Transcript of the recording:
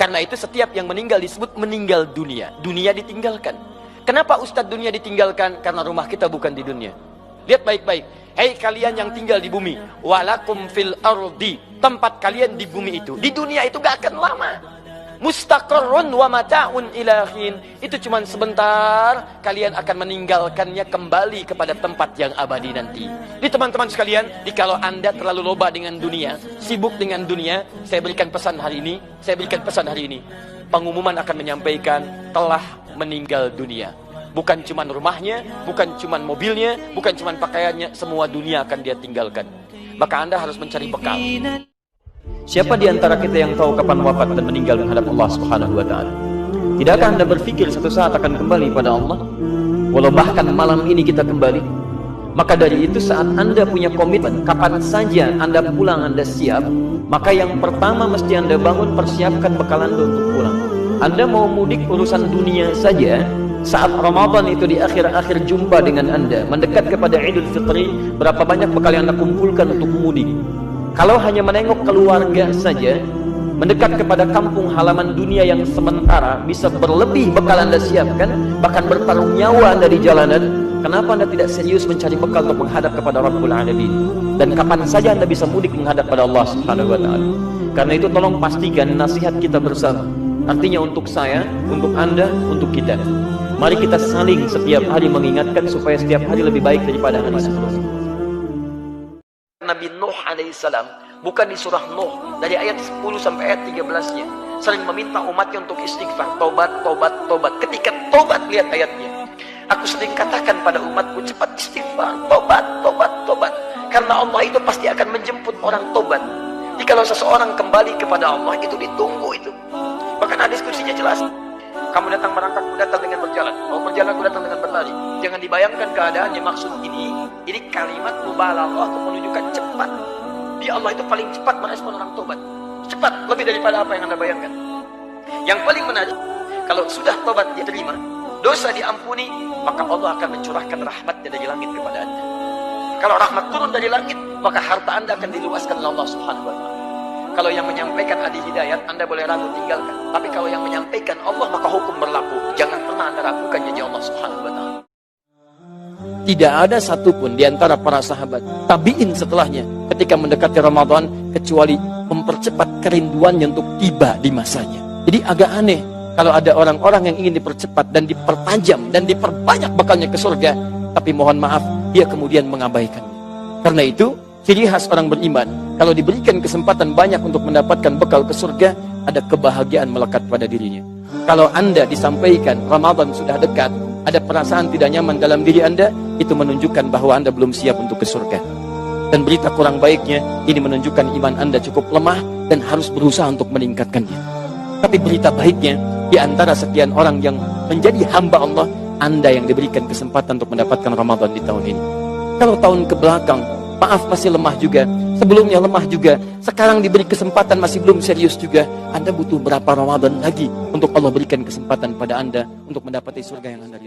Karena itu setiap yang meninggal disebut meninggal dunia. Dunia ditinggalkan. Kenapa Ustadz dunia ditinggalkan? Karena rumah kita bukan di dunia. Lihat baik-baik. Hei kalian yang tinggal di bumi, walakum fil ardi, tempat kalian di bumi itu, di dunia itu gak akan lama. Mustaqarrun wa mata'un ilahin, itu cuma sebentar, kalian akan meninggalkannya kembali kepada tempat yang abadi nanti. Di teman-teman sekalian, kalau Anda terlalu loba dengan dunia, sibuk dengan dunia, saya berikan pesan hari ini, pengumuman akan menyampaikan telah meninggal dunia. Bukan cuma rumahnya, bukan cuma mobilnya, bukan cuma pakaiannya, semua dunia akan dia tinggalkan. Maka Anda harus mencari bekal. Siapa di antara kita yang tahu kapan wafat dan meninggal menghadap Allah Subhanahu wa taala? Tidakkah Anda berpikir satu saat akan kembali pada Allah? Walau bahkan malam ini kita kembali. Maka dari itu saat Anda punya komitmen, kapan saja Anda pulang Anda siap, maka yang pertama mesti Anda bangun, persiapkan bekal Anda untuk pulang. Anda mau mudik urusan dunia saja, saat Ramadan itu di akhir-akhir jumpa dengan Anda, mendekat kepada Idul Fitri, berapa banyak bekal yang Anda kumpulkan untuk mudik? Kalau hanya menengok keluarga saja, mendekat kepada kampung halaman dunia yang sementara, bisa berlebih bekal Anda siapkan, bahkan bertaruh nyawa Anda di jalanan. Kenapa Anda tidak serius mencari bekal untuk menghadap kepada Rabbul Alamin? Dan kapan saja Anda bisa mudik menghadap pada Allah Subhanahu wa taala? Karena itu tolong pastikan nasihat kita bersama. Artinya untuk saya, untuk Anda, untuk kita. Mari kita saling setiap hari mengingatkan supaya setiap hari lebih baik daripada hari sebelumnya. Nabi Nuh alaihissalam, bukan di surah Nuh, dari ayat 10 sampai ayat 13-nya, sering meminta umatnya untuk istighfar, tobat, tobat, tobat. Ketika tobat, lihat ayatnya. Aku sering katakan pada umatku, cepat istighfar, tobat, tobat, tobat. Karena Allah itu pasti akan menjemput orang tobat. Jikalau seseorang kembali kepada Allah, itu ditunggu itu. Bahkan hadis kursinya jelas. Kamu datang merangkak, aku datang dengan berjalan. Kamu berjalan, aku datang dengan berlari. Jangan dibayangkan keadaannya. Maksud ini kalimat mubalaghah untuk menunjukkan cepat. Di Allah itu paling cepat merespon orang tobat. Cepat, lebih daripada apa yang Anda bayangkan. Yang paling menarik, kalau sudah tobat diterima, dosa diampuni, maka Allah akan mencurahkan rahmatnya dari langit kepada Anda. Kalau rahmat turun dari langit, maka harta Anda akan diluaskan oleh Allah Subhanahu wa taala. Kalau yang menyampaikan adi hidayat, Anda boleh ragu, tinggalkan. Tapi kalau yang menyampaikan Allah, maka hukum berlaku. Jangan pernah Anda ragukan janji Allah Subhanahu wa taala. Tidak ada satupun di antara para sahabat tabi'in setelahnya ketika mendekati Ramadan kecuali mempercepat kerinduannya untuk tiba di masanya. Jadi agak aneh kalau ada orang-orang yang ingin dipercepat dan diperpanjang dan diperbanyak bekalnya ke surga, tapi mohon maaf, dia kemudian mengabaikannya. Karena itu, ciri khas orang beriman, kalau diberikan kesempatan banyak untuk mendapatkan bekal ke surga, ada kebahagiaan melekat pada dirinya. Kalau Anda disampaikan Ramadan sudah dekat, ada perasaan tidak nyaman dalam diri Anda, itu menunjukkan bahwa Anda belum siap untuk ke surga. Dan berita kurang baiknya, ini menunjukkan iman Anda cukup lemah dan harus berusaha untuk meningkatkannya. Tapi berita baiknya, di antara sekian orang yang menjadi hamba Allah, Anda yang diberikan kesempatan untuk mendapatkan Ramadan di tahun ini. Kalau tahun kebelakang, maaf masih lemah juga, sebelumnya lemah juga, sekarang diberi kesempatan masih belum serius juga, Anda butuh berapa Ramadan lagi untuk Allah berikan kesempatan pada Anda untuk mendapati surga yang Anda rindu.